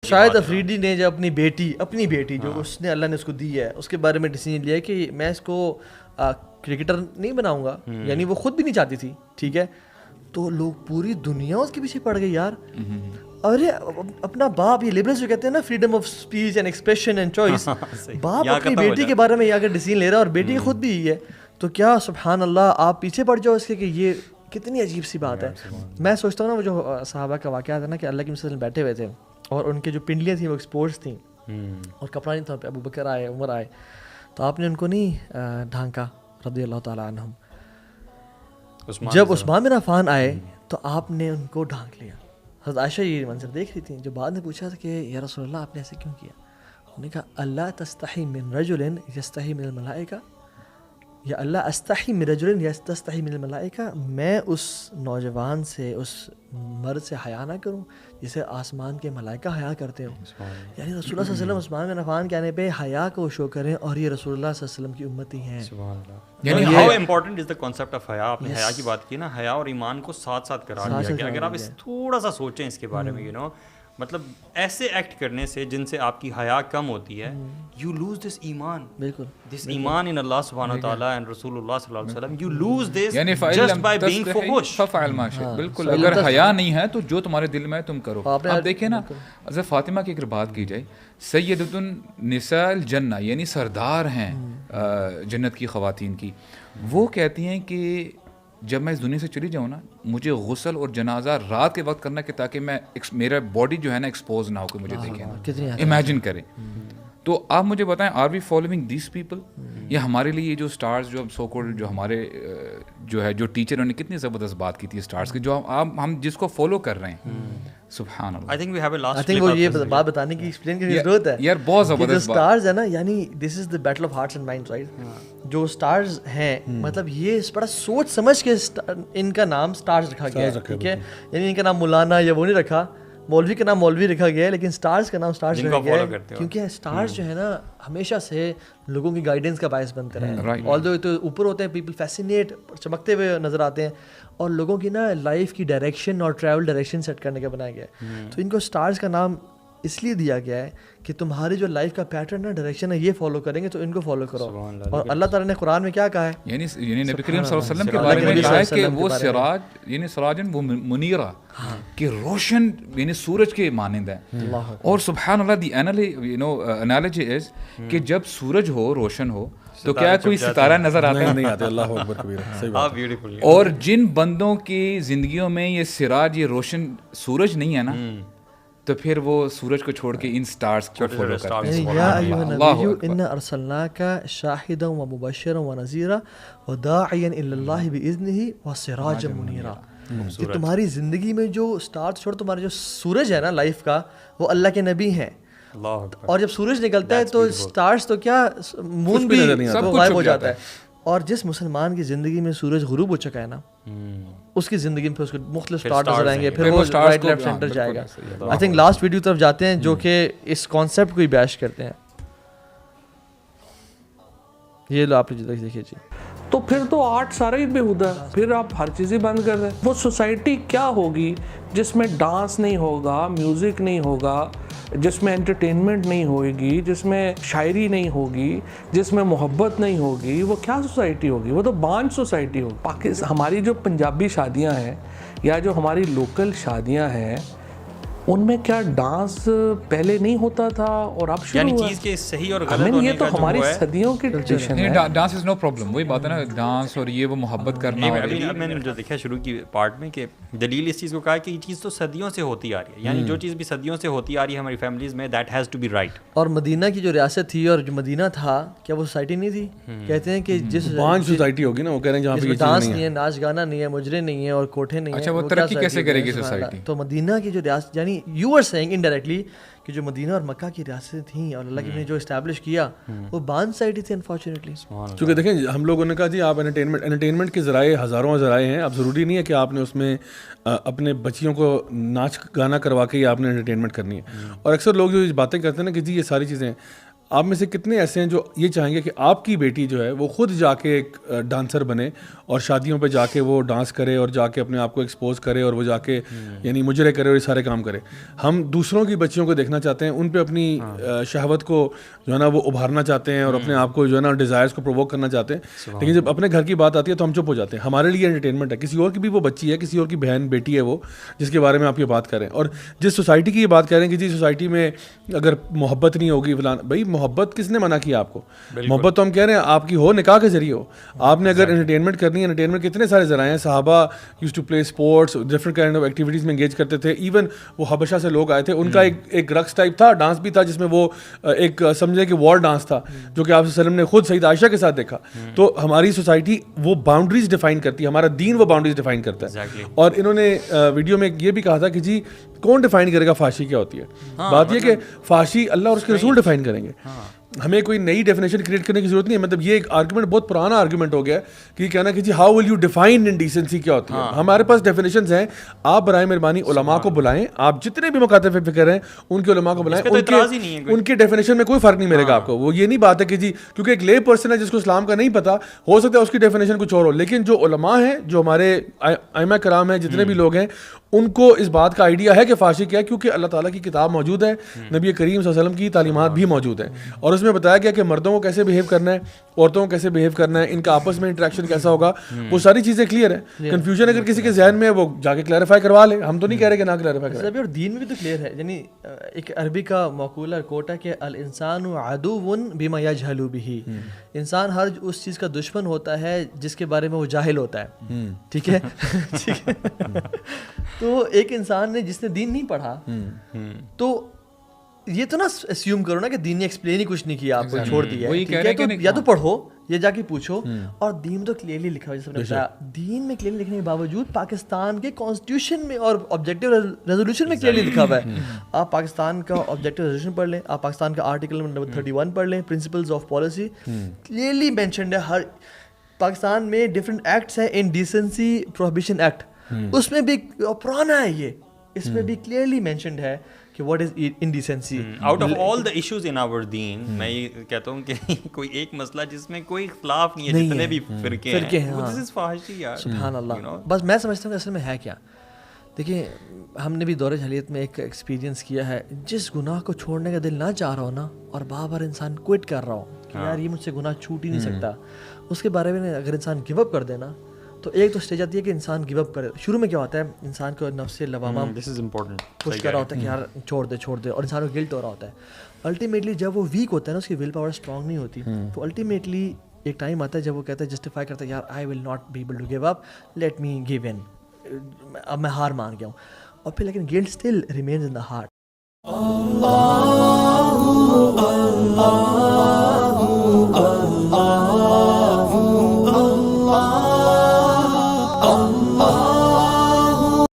شاید افریدی نے جب اپنی بیٹی جو اس نے اللہ نے اس کو دی ہے اس کے بارے میں ڈیسیجن لیا کہ میں اس کو کرکٹر نہیں بناؤں گا, یعنی وہ خود بھی نہیں چاہتی تھی, ٹھیک ہے, تو لوگ پوری دنیا اس کے پیچھے پڑ گئی یار. ارے اپنا باپ, یہ لبرلز جو کہتے ہیں نا freedom of speech and expression and choice, باپ اپنی بیٹی کے بارے میں اگر ڈیسیجن لے رہا ہے اور بیٹی خود بھی ہے, تو کیا سبحان اللہ آپ پیچھے پڑ جاؤ اس کے, کہ یہ کتنی عجیب سی بات ہے. میں سوچتا ہوں نا وہ جو صحابہ کا واقعہ تھا نا کہ اللہ کے وسلم بیٹھے ہوئے تھے اور ان کے جو پنڈلیاں تھیں وہ ایکسپورٹس تھیں اور کپڑا نہیں تھا, ابو بکر آئے, عمر آئے, تو آپ نے ان کو نہیں ڈھانکا رضی اللہ تعالیٰ عنہم. جب عثمان بن عفان آئے تو آپ نے ان کو ڈھانک لیا. حضرت عائشہ یہ منظر دیکھ رہی تھیں, جو بعد نے پوچھا تھا کہ یا رسول اللہ آپ نے ایسے کیوں کیا, انہوں نے کہا اللہ تستحی من رجل یستحی من الملائکہ, یا اللہ استحی من رجل یستحی من الملائکہ, میں اس نوجوان سے, اس مرد سے حیا نہ کروں جسے آسمان کے ملائکہ حیا کرتے ہوں. یعنی رسول اللہ صلی اللہ علیہ وسلم عثمان بن عفان کے آنے پہ حیا کو شو کریں, اور یہ رسول اللہ صلی اللہ علیہ وسلم کی امتی ہیں. یعنی how important is the concept of حیا. آپ نے حیا کی بات کی نا, حیا اور ایمان کو ساتھ ساتھ قرار دیا گیا. اگر آپ اس تھوڑا سا سوچیں اس کے بارے میں, مطلب ایسے ایکٹ کرنے سے جن سے آپ کی حیا کم ہوتی ہے, یو لوز دس ایمان, بالکل دس ایمان ان اللہ سبحانہ و تعالیٰ اینڈ رسول اللہ صلی اللہ علیہ وسلم, you lose this just by being فحش. ففعل ما شئت. بالکل, اگر حیا نہیں ہے تو جو تمہارے دل میں ہے تم کرو. آپ دیکھیں نا, حضرت فاطمہ کی اگر بات کی جائے, سیدۃ النساء الجنہ, یعنی سردار ہیں جنت کی خواتین کی, وہ کہتی ہیں کہ جب میں اس دنیا سے چلی جاؤں نا, مجھے غسل اور جنازہ رات کے وقت کرنا, کہ تاکہ میں میرا باڈی جو ہے نا ایکسپوز نہ ہو کہ مجھے دیکھیں, امیجن کریں. تو آپ مجھے بتائیں, are we following these people, یا ہمارے لیے یہ جو اسٹارز جو سو کالڈ جو ہمارے جو ہے جو ٹیچر نے کتنی زبردست بات کی تھی اسٹارز کی, جو ہم جس کو فالو کر رہے ہیں, سبحان اللہ. I think we have a last I think وہ یہ بات بتانے کی ایکسپلین کرنے کی ضرورت ہے یار, بہت زبردست جو اسٹارز ہے نا, یعنی this is the battle of hearts and minds, right. جو اسٹارز ہیں, مطلب یہ بڑا سوچ سمجھ کے ان کا نام اسٹارز رکھا گیا ہے, ٹھیک ہے. یعنی ان کا نام مولانا یا وہ نہیں رکھا, مولوی کا نام مولوی رکھا گیا ہے, لیکن اسٹارز کا نام اسٹارز رکھا گیا ہے کیونکہ اسٹارز جو ہے نا ہمیشہ سے لوگوں کی گائیڈنس کا باعث بنتے رہے. آلدو تو اوپر ہوتے ہیں, پیپل فیسینیٹ, چمکتے ہوئے نظر آتے ہیں, اور لوگوں کی نا لائف کی ڈائریکشن اور ٹریول ڈائریکشن سیٹ کرنے کا بنایا گیا ہے. تو ان کو اسٹارز کا نام اس لیے دیا گیا ہے کہ تمہاری جو لائف کا پیٹرن ہے, ڈائریکشن ہے, یہ فالو کریں گے تو ان کو فالو کرو. اور اللہ تعالیٰ نے قرآن میں کیا کہا ہے, یعنی نبی کریم صلی اللہ علیہ وسلم کے بارے میں کہا ہے کہ وہ سراج, یعنی سراجن وہ منیرہ, کہ روشن یعنی سورج کے مانند ہے. اور سبحان اللہ, دی انالوجی از کہ جب سورج ہو, روشن ہو, تو کیا کوئی ستارہ نظر آتا ہے؟ نہیں آتے. اللہ اکبر کبیرہ. اور جن بندوں کی زندگیوں میں یہ سراج, یہ روشن سورج نہیں ہے نا, تو پھر وہ سورج کو چھوڑ کے ان سٹارز کو فالو کرتے ہیں. یا ایھا النبی انا ارسلناک شاہدا ومبشرا ونذیرا وداعیا الی اللہ باذنہ وسراجا منیرا. کہ تمہاری زندگی میں جو سٹارز چھوڑ, تمہارا جو سورج ہے نا لائف کا, وہ اللہ کے نبی ہیں. اور جب سورج نکلتا ہے تو سٹارز تو کیا, مون بھی غائب ہو جاتا ہے. اور جس مسلمان کی زندگی میں سورج غروب ہو چکا ہے نا, اس کی زندگی میں پھر اس کو مختلف سٹارز نظر آئیں گے, پھر وہ رائٹ لیفٹ سینٹر جائے گا. آئی تھنک لاسٹ ویڈیو طرف جاتے ہیں جو کہ اس کانسیپٹ کو ہی بیش کرتے ہیں. یہ لو آپ دیکھیے جی. تو پھر تو آرٹ سارا ہی بےہودہ ہے, پھر آپ ہر چیز ہی بند کر دیں. وہ سوسائٹی کیا ہوگی جس میں ڈانس نہیں ہوگا, میوزک نہیں ہوگا, جس میں انٹرٹینمنٹ نہیں ہوئے گی, جس میں شاعری نہیں ہوگی, جس میں محبت نہیں ہوگی, وہ کیا سوسائٹی ہوگی؟ وہ تو بانجھ سوسائٹی ہوگی. پاکستان, ہماری جو پنجابی شادیاں ہیں یا جو ہماری لوکل شادیاں ہیں, ان میں کیا ڈانس پہلے نہیں ہوتا تھا اور اب شروع ہوا؟ یعنی چیز کے صحیح اور غلط ہونے یہ تو کا جو ہماری ہے صدیوں کی ٹریڈیشن ہے. ڈانس از نو پرابلم, وہی بات ہے نا, ڈانس اور یہ وہ محبت کرنا. ابھی میں نے جو دیکھا شروع کی پارٹ میں کہ دلیل اس چیز کو کہا کہ یہ چیز تو صدیوں سے ہوتی آ رہی ہے, یعنی جو چیز بھی صدیوں سے ہوتی آ رہی ہے ہماری فیملیز میں, that has to be right. اور مدینہ کی جو ریاست تھی اور جو مدینہ تھا, کیا وہ سوسائٹی نہیں تھی؟ کہتے ہیں کہ جس پانچ سوسائٹی ہوگی نا, وہ کہہ رہے ہیں جہاں پہ ڈانس نہیں ہے, ناچ گانا نہیں ہے, مجرے نہیں ہے اور کوٹھے نہیں ہیں. اچھا, وہ ترقی کیسے کرے گی سوسائٹی؟ تو مدینہ کی جو ریاست, یعنی یو آر سیئنگ انڈائریکٹلی کہ جو مدینہ اور مکہ کی ریاستیں تھیں اور اللہ نے جو اسٹیبلش کیا, وہ بانجھ سائٹی تھی انفارچونیٹلی. چونکہ دیکھیں ہم لوگوں نے کہا جی آپ انٹرٹینمنٹ کے ذرائع ہزاروں ذرائع ہیں. اب ضروری نہیں ہے کہ آپ نے اس میں اپنے بچیوں کو ناچ گانا کروا کے ہی آپ نے انٹرٹینمنٹ کرنی ہے. اور اکثر لوگ جو باتیں کرتے ہیں نا کہ جی یہ ساری چیزیں, آپ میں سے کتنے ایسے ہیں جو یہ چاہیں گے کہ آپ کی بیٹی جو ہے وہ خود جا کے ایک ڈانسر بنے اور شادیوں پہ جا کے وہ ڈانس کرے اور جا کے اپنے آپ کو ایکسپوز کرے اور وہ جا کے یعنی مجرے کرے اور یہ سارے کام کرے. ہم دوسروں کی بچیوں کو دیکھنا چاہتے ہیں, ان پہ اپنی شہوت کو جو ہے نا وہ ابھارنا چاہتے ہیں اور اپنے آپ کو جو ہے نا ڈیزائرس کو پرووک کرنا چاہتے ہیں, لیکن جب اپنے گھر کی بات آتی ہے تو ہم چپ ہو جاتے ہیں. ہمارے لیے انٹرٹینمنٹ ہے, کسی اور کی بھی وہ بچی ہے, کسی اور کی بہن بیٹی ہے وہ جس کے بارے میں آپ یہ بات کریں. اور جس سوسائٹی کی یہ بات کریں کہ جی سوسائٹی میں اگر محبت نہیں ہوگی فلان, بھائی محبت کس نے منع کیا آپ کو؟ محبت تو ہم کہہ رہے ہیں آپ کی ہو نکاح کے ذریعے ہو. آپ نے اگر انٹرٹینمنٹ کرنی ہے, انٹرٹینمنٹ کتنے سارے ذرائع ہیں. صحابہ used to play sports, different kind of activities میں انگیج کرتے تھے. ایون وہ حبشہ سے لوگ آئے تھے, ان کا ایک رقص ٹائپ تھا, ڈانس بھی تھا, جس میں وہ ایک سمجھے کہ وار ڈانس تھا جو کہ آپ صلی اللہ علیہ وسلم نے خود سید عائشہ کے ساتھ دیکھا. تو ہماری سوسائٹی وہ باؤنڈریز ڈیفائن کرتی ہے, ہمارا دین وہ باؤنڈریز ڈیفائن کرتا ہے. اور انہوں نے ویڈیو میں یہ بھی کہا تھا کہ جی کون ڈیفائن کرے گا فحاشی کیا ہوتی ہے. بات یہ کہ فحاشی اللہ اور اس کے رسول ڈیفائن کریں گے, ہمیں کوئی نئی ڈیفینیشن کریٹ کرنے کی ضرورت نہیں ہے. مطلب یہ ایک آرگومنٹ بہت پرانا آرگومنٹ ہو گیا ہے کہ یہ کہنا کہ جی ہاؤ ول یو ڈیفائن انڈیسنسی کیا ہوتی ہے. ہمارے پاس ڈیفینیشنز ہیں, آپ برائے مہربانی علماء کو بلائیں, آپ جتنے بھی مکاتب فکر ہیں ان کے علماء کو بلائیں, ان کے ڈیفینیشن میں کوئی فرق نہیں ملے گا آپ کو. وہ یہ نہیں بات ہے کہ جی کیونکہ ایک لے پرسن ہے جس کو اسلام کا نہیں پتا, ہو سکتا ہے اس کی ڈیفینیشن کچھ اور ہو, لیکن جو علماء ہیں, جو ہمارے ائمہ کرام ہیں, جتنے بھی لوگ ہیں, ان کو اس بات کا آئیڈیا ہے کہ فحاشی کیا ہے, کیونکہ اللہ تعالیٰ کی کتاب موجود ہے, نبی کریم صلی اللہ علیہ وسلم کی تعلیمات بھی موجود ہیں, اور اس میں بتایا گیا کہ مردوں کو کیسے بہیو کرنا ہے, عورتوں کو کیسے بہیو کرنا ہے, ان کا آپس میں انٹریکشن کیسا ہوگا, وہ ساری چیزیں کلیئر ہیں. کنفیوژن اگر کسی کے ذہن میں ہے وہ جا کے کلیریفائی کروا لے, ہم تو نہیں کہہ رہے کہ نہ کلیریفائی کریں. اور دین میں بھی تو کلیئر ہے. یعنی ایک عربی کا مقولہ کوٹ ہے کہ الانسان عدو بما یجہل بہ, انسان ہر اس چیز کا دشمن ہوتا ہے جس کے بارے میں وہ جاہل ہوتا ہے. ٹھیک ہے, تو ایک انسان نے جس نے دین نہیں پڑھا, تو یہ تو نہ اسیوم کرو نا کہ دین نے ایکسپلین ہی کچھ نہیں کیا, آپ کو چھوڑ دیا ہے. تو یا تو پڑھو یا جا کے پوچھو, اور دین تو کلیئرلی لکھا ہوا ہے, جیسے نے بتایا دین میں کلیئرلی لکھنے کے باوجود پاکستان کے کانسٹیٹیوشن میں اور آبجیکٹیو ریزولوشن میں کلیئرلی لکھا ہوا ہے. آپ پاکستان کا آبجیکٹیو ریزولوشن پڑھ لیں, آپ پاکستان کا آرٹیکل نمبر 31 پڑھ لیں, principles of policy, clearly mentioned ہے. ہر پاکستان میں ڈفرنٹ ایکٹس ہیں, انڈیسنسی پروہیبیشن ایکٹ, اس میں بھی پرانا ہے یہ, اس میں بھی کلیئرلی مینشنڈ ہے کہ what is indecency. Out of all the issues in our deen, میں یہ کہتا ہوں کہ کوئی ایک مسئلہ جس میں کوئی اختلاف نہیں ہے, جتنے بھی فرقے ہیں, this is فحاشی یار. سبحان اللہ. بس میں سمجھتا ہوں کہ اصل میں ہے کیا, دیکھیں ہم نے بھی دور جاہلیت میں ایک ایکسپیرینس کیا ہے, جس گناہ کو چھوڑنے کا دل نہ چاہ رہا ہو نا, اور بار بار انسان کوئٹ کر رہا ہو کہ یار یہ مجھ سے گناہ چھوٹ ہی نہیں سکتا, اس کے بارے میں اگر انسان گیو اپ کر دے نا, تو ایک تو اسٹیج آتی ہے کہ انسان گیو اپ کرے. شروع میں کیا ہوتا ہے, انسان کو نفس لوامہ پش کر رہا ہوتا ہے کہ یار چھوڑ دے, اور انسان کو گلٹ ہو رہا ہوتا ہے. الٹیمیٹلی جب وہ ویک ہوتا ہے نا, اس کی ول پاور اسٹرانگ نہیں ہوتی, تو الٹیمیٹلی ایک ٹائم آتا ہے جب وہ کہتا ہے, جسٹیفائی کرتا ہے, یار I will not be able to give up, let me give in, اب میں ہار مان گیا ہوں. اور پھر لیکن guilt still remains in the heart.